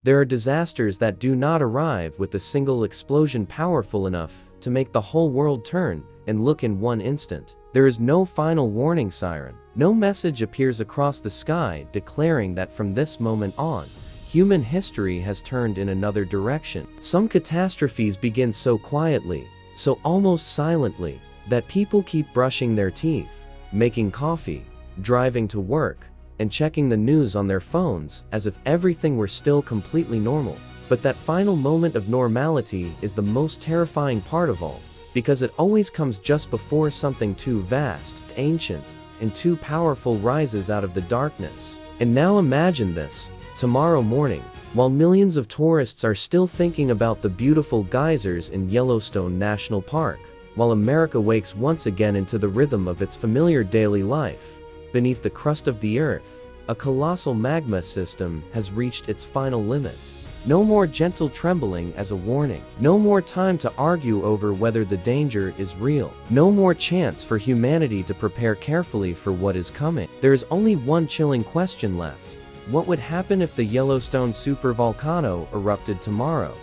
There are disasters that do not arrive with a single explosion powerful enough to make the whole world turn and look in one instant. There is no final warning siren. No message appears across the sky declaring that from this moment on, human history has turned in another direction. Some catastrophes begin so quietly, so almost silently, that people keep brushing their teeth, making coffee, driving to work, and checking the news on their phones as if everything were still completely normal. But that final moment of normality is the most terrifying part of all, because it always comes just before something too vast, ancient, and too powerful rises out of the darkness. And now imagine this, tomorrow morning, while millions of tourists are still thinking about the beautiful geysers in Yellowstone National Park, while America wakes once again into the rhythm of its familiar daily life, beneath the crust of the earth, a colossal magma system has reached its final limit. No more gentle trembling as a warning. No more time to argue over whether the danger is real. No more chance for humanity to prepare carefully for what is coming. There is only one chilling question left. What would happen if the Yellowstone Supervolcano erupted tomorrow?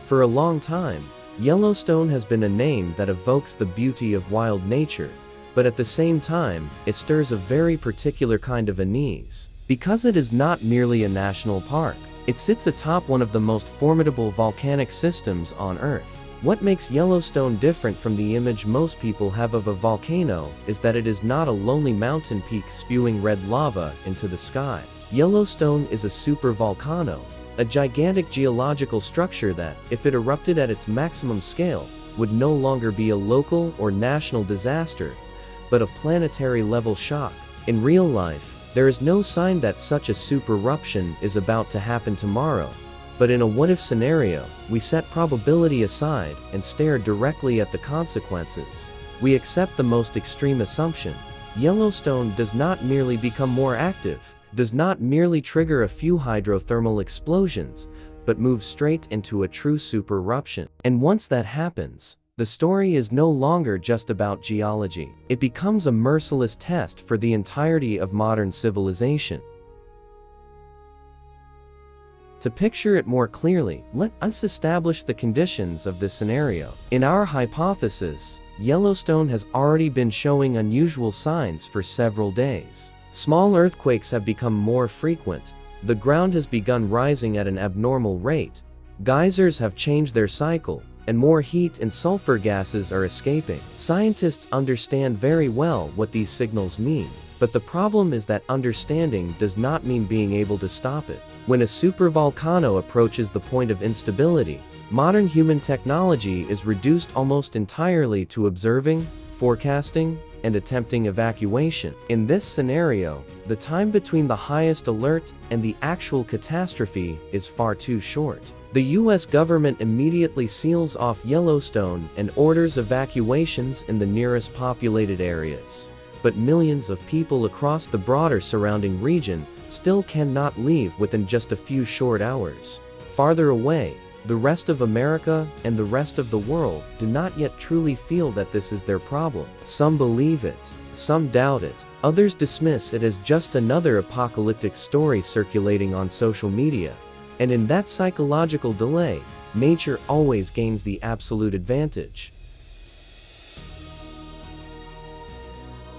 For a long time, Yellowstone has been a name that evokes the beauty of wild nature, but at the same time, it stirs a very particular kind of unease. Because it is not merely a national park, it sits atop one of the most formidable volcanic systems on Earth. What makes Yellowstone different from the image most people have of a volcano is that it is not a lonely mountain peak spewing red lava into the sky. Yellowstone is a supervolcano, a gigantic geological structure that, if it erupted at its maximum scale, would no longer be a local or national disaster, but a planetary-level shock. In real life, there is no sign that such a supereruption is about to happen tomorrow, but in a what-if scenario, we set probability aside and stare directly at the consequences. We accept the most extreme assumption. Yellowstone does not merely become more active, does not merely trigger a few hydrothermal explosions, but moves straight into a true supereruption. And once that happens, the story is no longer just about geology. It becomes a merciless test for the entirety of modern civilization. To picture it more clearly, let us establish the conditions of this scenario. In our hypothesis, Yellowstone has already been showing unusual signs for several days. Small earthquakes have become more frequent, the ground has begun rising at an abnormal rate, geysers have changed their cycle, and more heat and sulfur gases are escaping. Scientists understand very well what these signals mean, but the problem is that understanding does not mean being able to stop it. When a supervolcano approaches the point of instability, modern human technology is reduced almost entirely to observing, forecasting, and attempting evacuation. In this scenario, the time between the highest alert and the actual catastrophe is far too short. The US government immediately seals off Yellowstone and orders evacuations in the nearest populated areas. But millions of people across the broader surrounding region still cannot leave within just a few short hours. Farther away, the rest of America and the rest of the world do not yet truly feel that this is their problem. Some believe it, some doubt it, others dismiss it as just another apocalyptic story circulating on social media. And in that psychological delay, nature always gains the absolute advantage.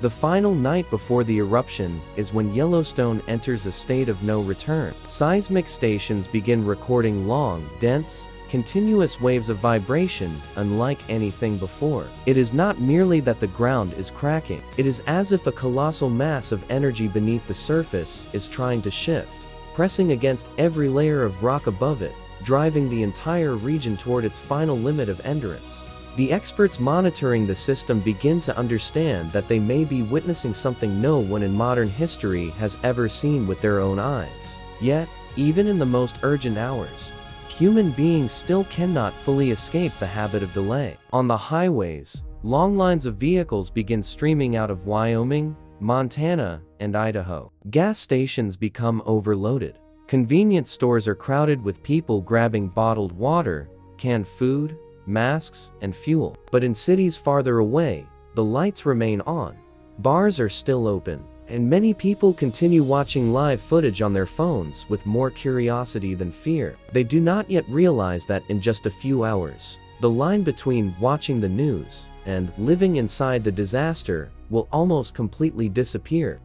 The final night before the eruption is when Yellowstone enters a state of no return. Seismic stations begin recording long, dense, continuous waves of vibration unlike anything before. It is not merely that the ground is cracking. It is as if a colossal mass of energy beneath the surface is trying to shift, pressing against every layer of rock above it, driving the entire region toward its final limit of endurance. The experts monitoring the system begin to understand that they may be witnessing something no one in modern history has ever seen with their own eyes. Yet, even in the most urgent hours, human beings still cannot fully escape the habit of delay. On the highways, long lines of vehicles begin streaming out of Wyoming, Montana, and Idaho. Gas stations become overloaded. Convenience stores are crowded with people grabbing bottled water, canned food, masks, and fuel. But in cities farther away, the lights remain on. Bars are still open. And many people continue watching live footage on their phones with more curiosity than fear. They do not yet realize that in just a few hours, the line between watching the news and living inside the disaster will almost completely disappear.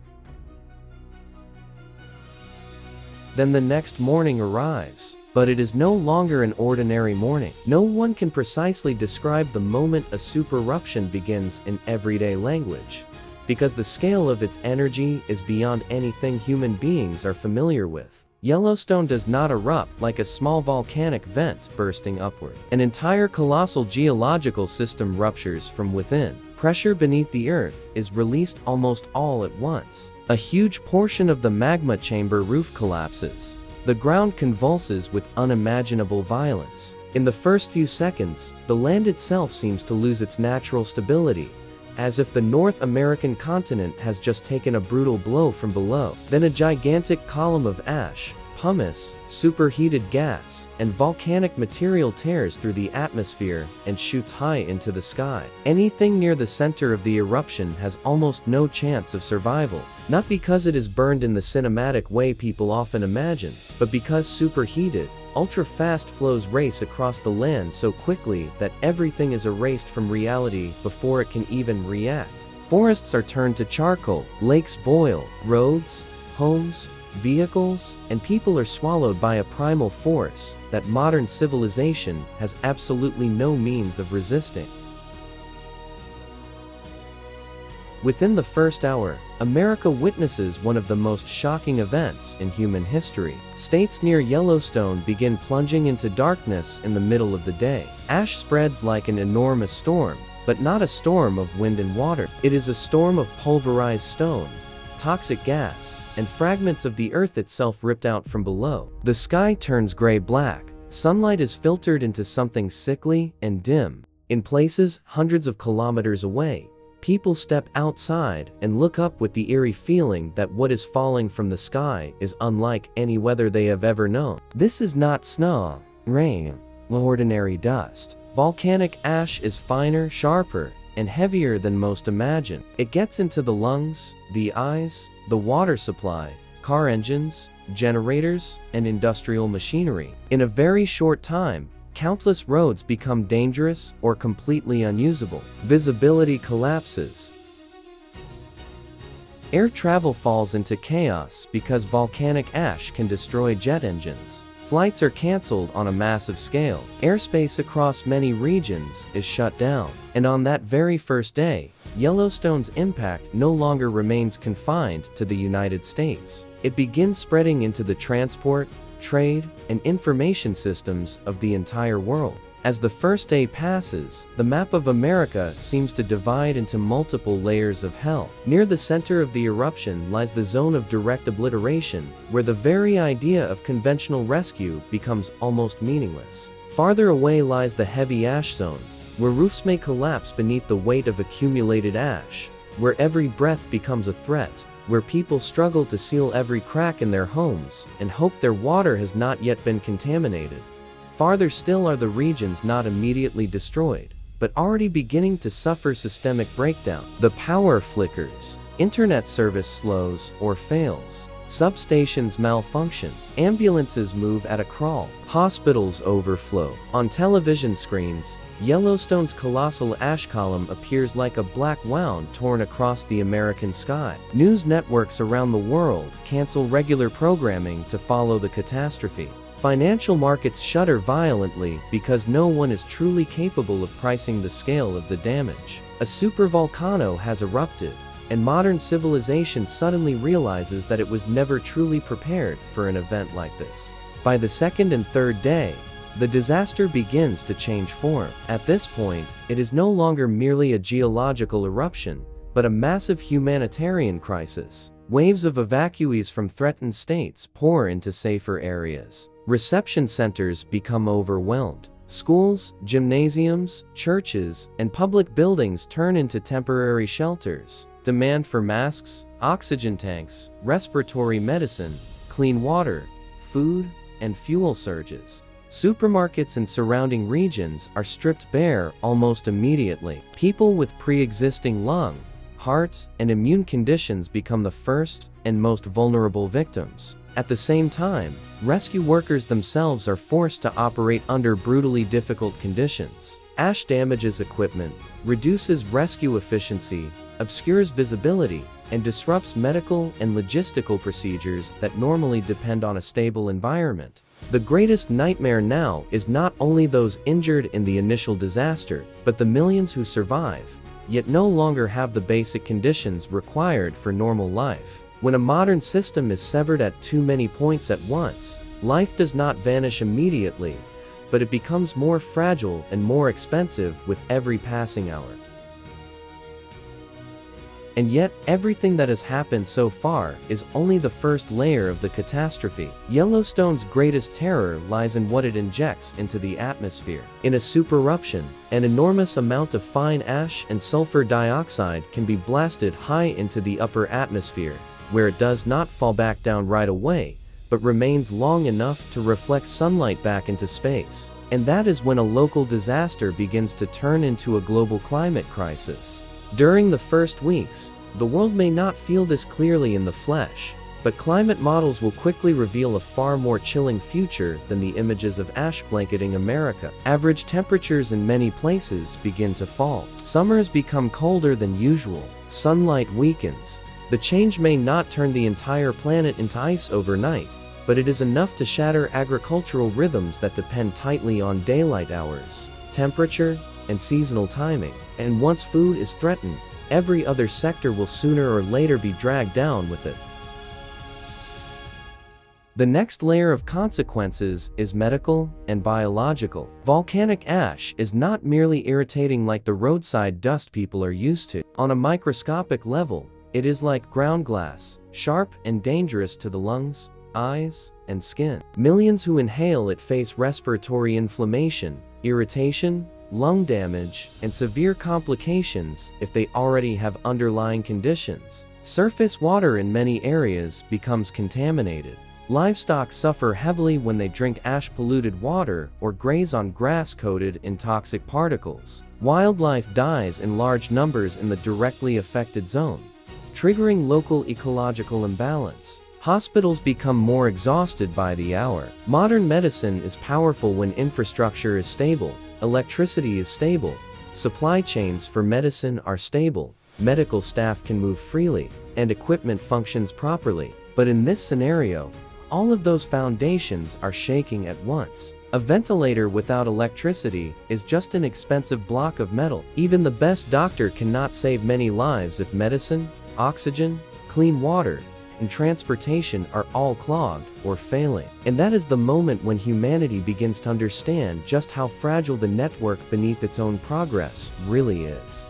Then the next morning arrives, but it is no longer an ordinary morning. No one can precisely describe the moment a super eruption begins in everyday language, because the scale of its energy is beyond anything human beings are familiar with. Yellowstone does not erupt like a small volcanic vent bursting upward. An entire colossal geological system ruptures from within. Pressure beneath the earth is released almost all at once. A huge portion of the magma chamber roof collapses. The ground convulses with unimaginable violence. In the first few seconds, the land itself seems to lose its natural stability, as if the North American continent has just taken a brutal blow from below. Then a gigantic column of ash, pumice, superheated gas, and volcanic material tears through the atmosphere and shoots high into the sky. Anything near the center of the eruption has almost no chance of survival, not because it is burned in the cinematic way people often imagine, but because superheated, ultra-fast flows race across the land so quickly that everything is erased from reality before it can even react. Forests are turned to charcoal, lakes boil, roads, homes, vehicles, and people are swallowed by a primal force that modern civilization has absolutely no means of resisting. Within the first hour, America witnesses one of the most shocking events in human history. States near Yellowstone begin plunging into darkness in the middle of the day. Ash spreads like an enormous storm, but not a storm of wind and water. It is a storm of pulverized stone, toxic gas, and fragments of the earth itself ripped out from below. The sky turns gray-black. Sunlight is filtered into something sickly and dim. In places hundreds of kilometers away, people step outside and look up with the eerie feeling that what is falling from the sky is unlike any weather they have ever known. This is not snow, rain, or ordinary dust. Volcanic ash is finer, sharper, and heavier than most imagine. It gets into the lungs, the eyes, the water supply, car engines, generators, and industrial machinery. In a very short time, countless roads become dangerous or completely unusable. Visibility collapses. Air travel falls into chaos because volcanic ash can destroy jet engines. Flights are canceled on a massive scale. Airspace across many regions is shut down. And on that very first day, Yellowstone's impact no longer remains confined to the United States. It begins spreading into the transport, trade, and information systems of the entire world. As the first day passes, the map of America seems to divide into multiple layers of hell. Near the center of the eruption lies the zone of direct obliteration, where the very idea of conventional rescue becomes almost meaningless. Farther away lies the heavy ash zone, where roofs may collapse beneath the weight of accumulated ash, where every breath becomes a threat, where people struggle to seal every crack in their homes and hope their water has not yet been contaminated. Farther still are the regions not immediately destroyed, but already beginning to suffer systemic breakdown. The power flickers, internet service slows or fails, substations malfunction, ambulances move at a crawl, hospitals overflow. On television screens, Yellowstone's colossal ash column appears like a black wound torn across the American sky. News networks around the world cancel regular programming to follow the catastrophe. Financial markets shudder violently because no one is truly capable of pricing the scale of the damage. A supervolcano has erupted, and modern civilization suddenly realizes that it was never truly prepared for an event like this. By the second and third day, the disaster begins to change form. At this point, it is no longer merely a geological eruption, but a massive humanitarian crisis. Waves of evacuees from threatened states pour into safer areas. Reception centers become overwhelmed. Schools, gymnasiums, churches, and public buildings turn into temporary shelters. Demand for masks, oxygen tanks, respiratory medicine, clean water, food, and fuel surges. Supermarkets in surrounding regions are stripped bare almost immediately. People with pre-existing lung, heart, and immune conditions become the first and most vulnerable victims. At the same time, rescue workers themselves are forced to operate under brutally difficult conditions. Ash damages equipment, reduces rescue efficiency, obscures visibility, and disrupts medical and logistical procedures that normally depend on a stable environment. The greatest nightmare now is not only those injured in the initial disaster, but the millions who survive, yet no longer have the basic conditions required for normal life. When a modern system is severed at too many points at once, life does not vanish immediately, but it becomes more fragile and more expensive with every passing hour. And yet, everything that has happened so far is only the first layer of the catastrophe. Yellowstone's greatest terror lies in what it injects into the atmosphere. In a supereruption, an enormous amount of fine ash and sulfur dioxide can be blasted high into the upper atmosphere, where it does not fall back down right away, but remains long enough to reflect sunlight back into space. And that is when a local disaster begins to turn into a global climate crisis. During the first weeks, the world may not feel this clearly in the flesh, but climate models will quickly reveal a far more chilling future than the images of ash blanketing America. Average temperatures in many places begin to fall. Summers become colder than usual. Sunlight weakens. The change may not turn the entire planet into ice overnight, but it is enough to shatter agricultural rhythms that depend tightly on daylight hours, temperature, and seasonal timing. And once food is threatened, every other sector will sooner or later be dragged down with it. The next layer of consequences is medical and biological. Volcanic ash is not merely irritating like the roadside dust people are used to. On a microscopic level, it is like ground glass, sharp and dangerous to the lungs, eyes, and skin. Millions who inhale it face respiratory inflammation, irritation, lung damage, and severe complications if they already have underlying conditions. Surface water in many areas becomes contaminated. Livestock suffer heavily when they drink ash-polluted water or graze on grass coated in toxic particles. Wildlife dies in large numbers in the directly affected zone, triggering local ecological imbalance. Hospitals become more exhausted by the hour. Modern medicine is powerful when infrastructure is stable, electricity is stable, supply chains for medicine are stable, medical staff can move freely, and equipment functions properly. But in this scenario, all of those foundations are shaking at once. A ventilator without electricity is just an expensive block of metal. Even the best doctor cannot save many lives if medicine, oxygen, clean water, and transportation are all clogged or failing. And that is the moment when humanity begins to understand just how fragile the network beneath its own progress really is.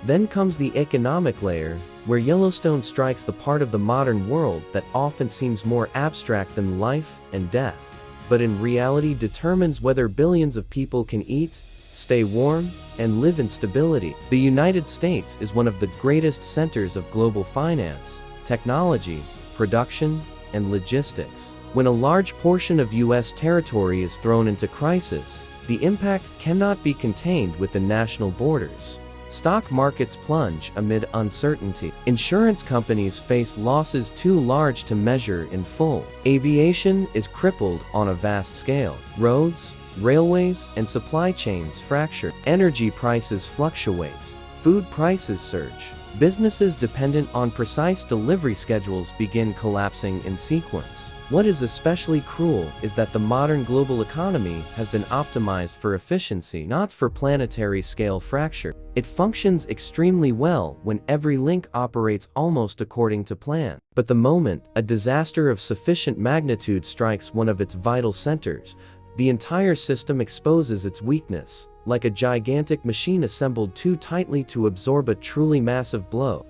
Then comes the economic layer, where Yellowstone strikes the part of the modern world that often seems more abstract than life and death, but in reality determines whether billions of people can eat, stay warm, and live in stability. The United States is one of the greatest centers of global finance, technology, production, and logistics. When a large portion of U.S. territory is thrown into crisis, the impact cannot be contained within national borders. Stock markets plunge amid uncertainty. Insurance companies face losses too large to measure in full. Aviation is crippled on a vast scale. Roads, railways, and supply chains fracture. Energy prices fluctuate. Food prices surge. Businesses dependent on precise delivery schedules begin collapsing in sequence. What is especially cruel is that the modern global economy has been optimized for efficiency, not for planetary scale fracture. It functions extremely well when every link operates almost according to plan. But the moment a disaster of sufficient magnitude strikes one of its vital centers, the entire system exposes its weakness, like a gigantic machine assembled too tightly to absorb a truly massive blow.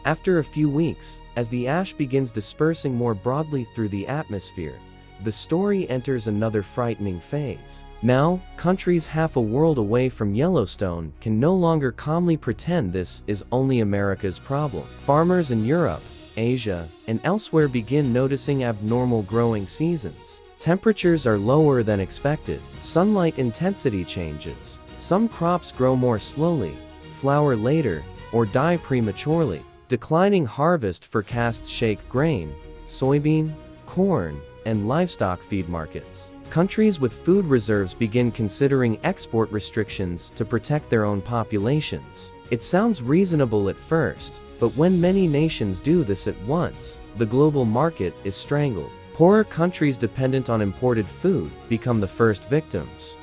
After a few weeks, as the ash begins dispersing more broadly through the atmosphere, the story enters another frightening phase. Now, countries half a world away from Yellowstone can no longer calmly pretend this is only America's problem. Farmers in Europe, Asia, and elsewhere begin noticing abnormal growing seasons, Temperatures are lower than expected. Sunlight intensity changes. Some crops grow more slowly, flower later, or die prematurely. Declining harvest forecasts shake grain, soybean, corn, and livestock feed markets. Countries with food reserves begin considering export restrictions to protect their own populations. It sounds reasonable at first, but when many nations do this at once, the global market is strangled. Poorer countries dependent on imported food become the first victims.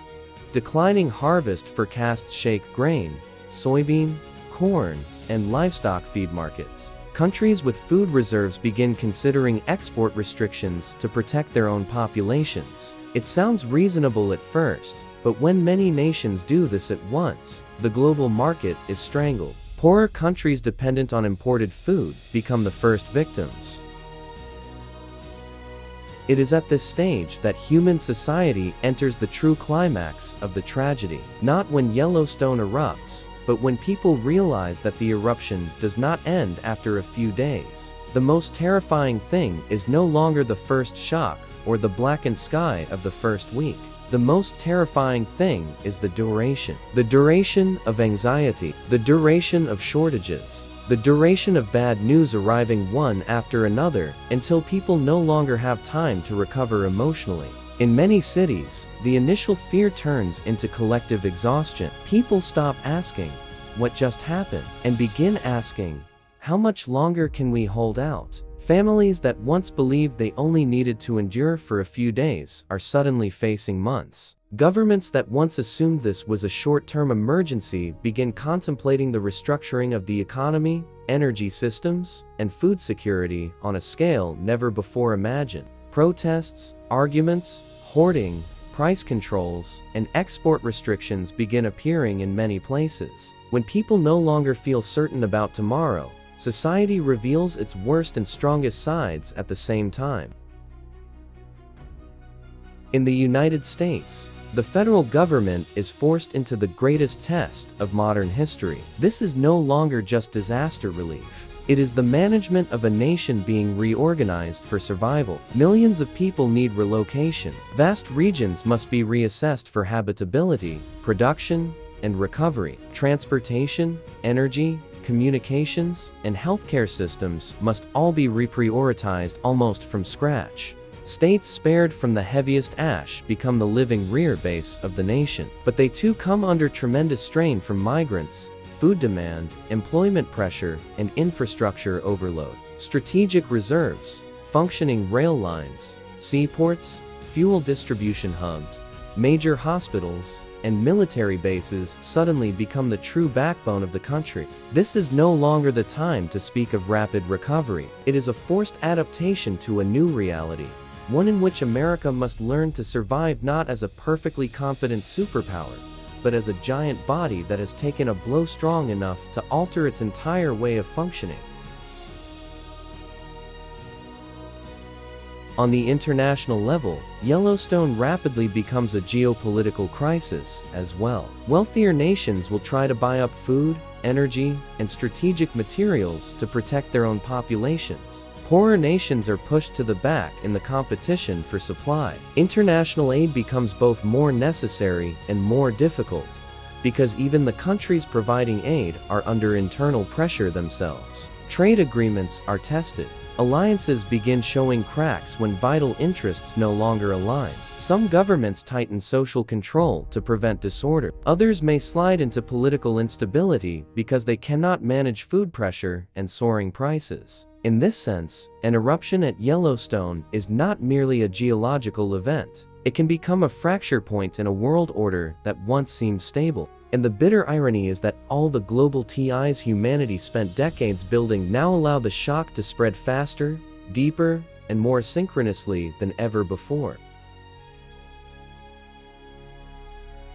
Declining harvest forecasts shake grain, soybean, corn, and livestock feed markets. Countries with food reserves begin considering export restrictions to protect their own populations. It sounds reasonable at first, but when many nations do this at once, the global market is strangled. Poorer countries dependent on imported food become the first victims. It is at this stage that human society enters the true climax of the tragedy. Not when Yellowstone erupts, but when people realize that the eruption does not end after a few days. The most terrifying thing is no longer the first shock or the blackened sky of the first week. The most terrifying thing is the duration. The duration of anxiety, the duration of shortages, the duration of bad news arriving one after another until people no longer have time to recover emotionally. In many cities, the initial fear turns into collective exhaustion. People stop asking, "What just happened?" and begin asking, "How much longer can we hold out?" Families that once believed they only needed to endure for a few days are suddenly facing months. Governments that once assumed this was a short-term emergency begin contemplating the restructuring of the economy, energy systems, and food security on a scale never before imagined. Protests, arguments, hoarding, price controls, and export restrictions begin appearing in many places. When people no longer feel certain about tomorrow, society reveals its worst and strongest sides at the same time. In the United States, the federal government is forced into the greatest test of modern history. This is no longer just disaster relief. It is the management of a nation being reorganized for survival. Millions of people need relocation. Vast regions must be reassessed for habitability, production, and recovery. Transportation, energy, communications, and healthcare systems must all be reprioritized almost from scratch. States spared from the heaviest ash become the living rear base of the nation. But they too come under tremendous strain from migrants, food demand, employment pressure, and infrastructure overload. Strategic reserves, functioning rail lines, seaports, fuel distribution hubs, major hospitals, and military bases suddenly become the true backbone of the country. This is no longer the time to speak of rapid recovery. It is a forced adaptation to a new reality, one in which America must learn to survive not as a perfectly confident superpower, but as a giant body that has taken a blow strong enough to alter its entire way of functioning. On the international level, Yellowstone rapidly becomes a geopolitical crisis as well. Wealthier nations will try to buy up food, energy, and strategic materials to protect their own populations. Poorer nations are pushed to the back in the competition for supply. International aid becomes both more necessary and more difficult, because even the countries providing aid are under internal pressure themselves. Trade agreements are tested. Alliances begin showing cracks when vital interests no longer align. Some governments tighten social control to prevent disorder. Others may slide into political instability because they cannot manage food pressure and soaring prices. In this sense, an eruption at Yellowstone is not merely a geological event. It can become a fracture point in a world order that once seemed stable. And the bitter irony is that all the global TIs humanity spent decades building now allow the shock to spread faster, deeper, and more synchronously than ever before.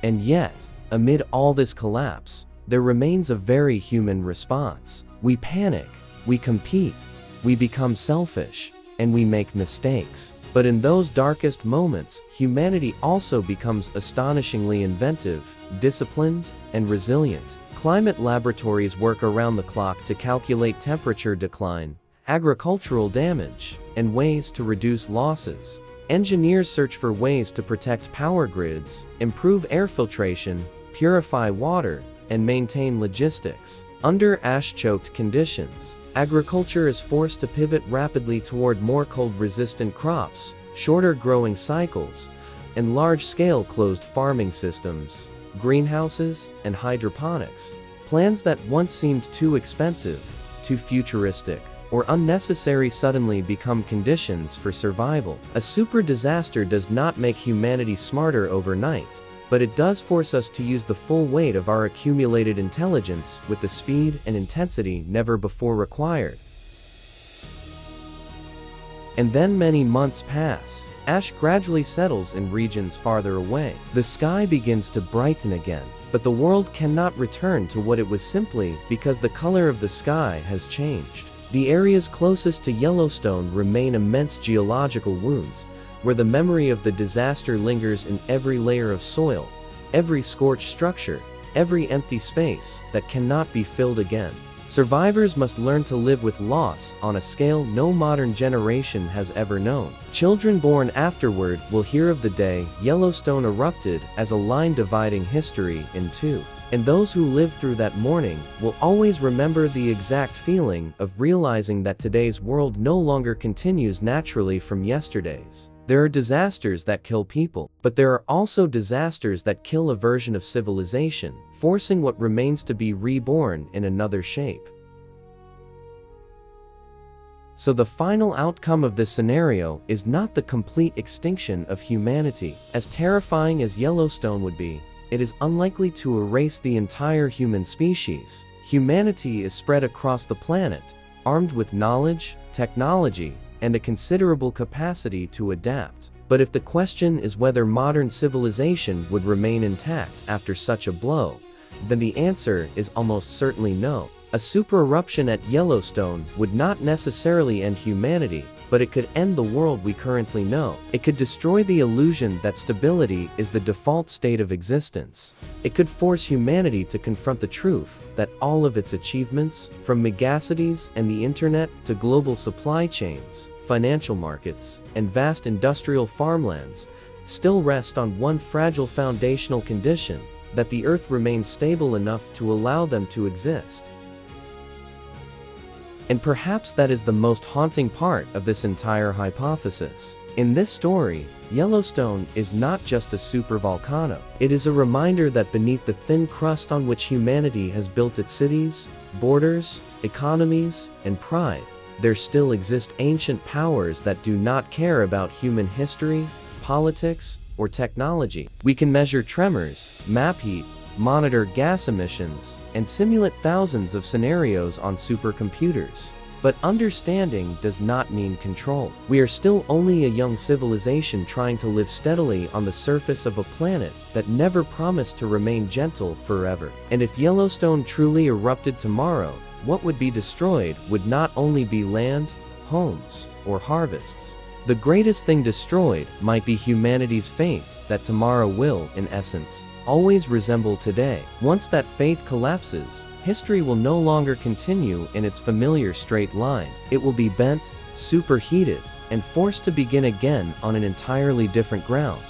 And yet, amid all this collapse, there remains a very human response. We panic, we compete, we become selfish, and we make mistakes. But in those darkest moments, humanity also becomes astonishingly inventive, disciplined, and resilient. Climate laboratories work around the clock to calculate temperature decline, agricultural damage, and ways to reduce losses. Engineers search for ways to protect power grids, improve air filtration, purify water, and maintain logistics. Under ash-choked conditions, agriculture is forced to pivot rapidly toward more cold-resistant crops, shorter growing cycles, and large-scale closed farming systems, greenhouses, and hydroponics. Plans that once seemed too expensive, too futuristic, or unnecessary suddenly become conditions for survival. A super disaster does not make humanity smarter overnight, but it does force us to use the full weight of our accumulated intelligence with the speed and intensity never before required. And then many months pass. Ash gradually settles in regions farther away. The sky begins to brighten again, but the world cannot return to what it was simply because the color of the sky has changed. The areas closest to Yellowstone remain immense geological wounds, where the memory of the disaster lingers in every layer of soil, every scorched structure, every empty space that cannot be filled again. Survivors must learn to live with loss on a scale no modern generation has ever known. Children born afterward will hear of the day Yellowstone erupted as a line dividing history in two. And those who lived through that morning will always remember the exact feeling of realizing that today's world no longer continues naturally from yesterday's. There are disasters that kill people, but there are also disasters that kill a version of civilization, forcing what remains to be reborn in another shape. So the final outcome of this scenario is not the complete extinction of humanity. As terrifying as Yellowstone would be, it is unlikely to erase the entire human species. Humanity is spread across the planet, armed with knowledge, technology, and a considerable capacity to adapt. But if the question is whether modern civilization would remain intact after such a blow, then the answer is almost certainly no. A super eruption at Yellowstone would not necessarily end humanity, but it could end the world we currently know. It could destroy the illusion that stability is the default state of existence. It could force humanity to confront the truth that all of its achievements, from megacities and the internet to global supply chains, financial markets, and vast industrial farmlands, still rest on one fragile foundational condition: that the Earth remains stable enough to allow them to exist. And perhaps that is the most haunting part of this entire hypothesis. In this story, Yellowstone is not just a supervolcano. It is a reminder that beneath the thin crust on which humanity has built its cities, borders, economies, and pride, there still exist ancient powers that do not care about human history, politics, or technology. We can measure tremors, map heat, monitor gas emissions, and simulate thousands of scenarios on supercomputers. But understanding does not mean control. We are still only a young civilization trying to live steadily on the surface of a planet that never promised to remain gentle forever. And if Yellowstone truly erupted tomorrow, what would be destroyed would not only be land, homes, or harvests. The greatest thing destroyed might be humanity's faith that tomorrow will, in essence, always resemble today. Once that faith collapses, history will no longer continue in its familiar straight line. It will be bent, superheated, and forced to begin again on an entirely different ground.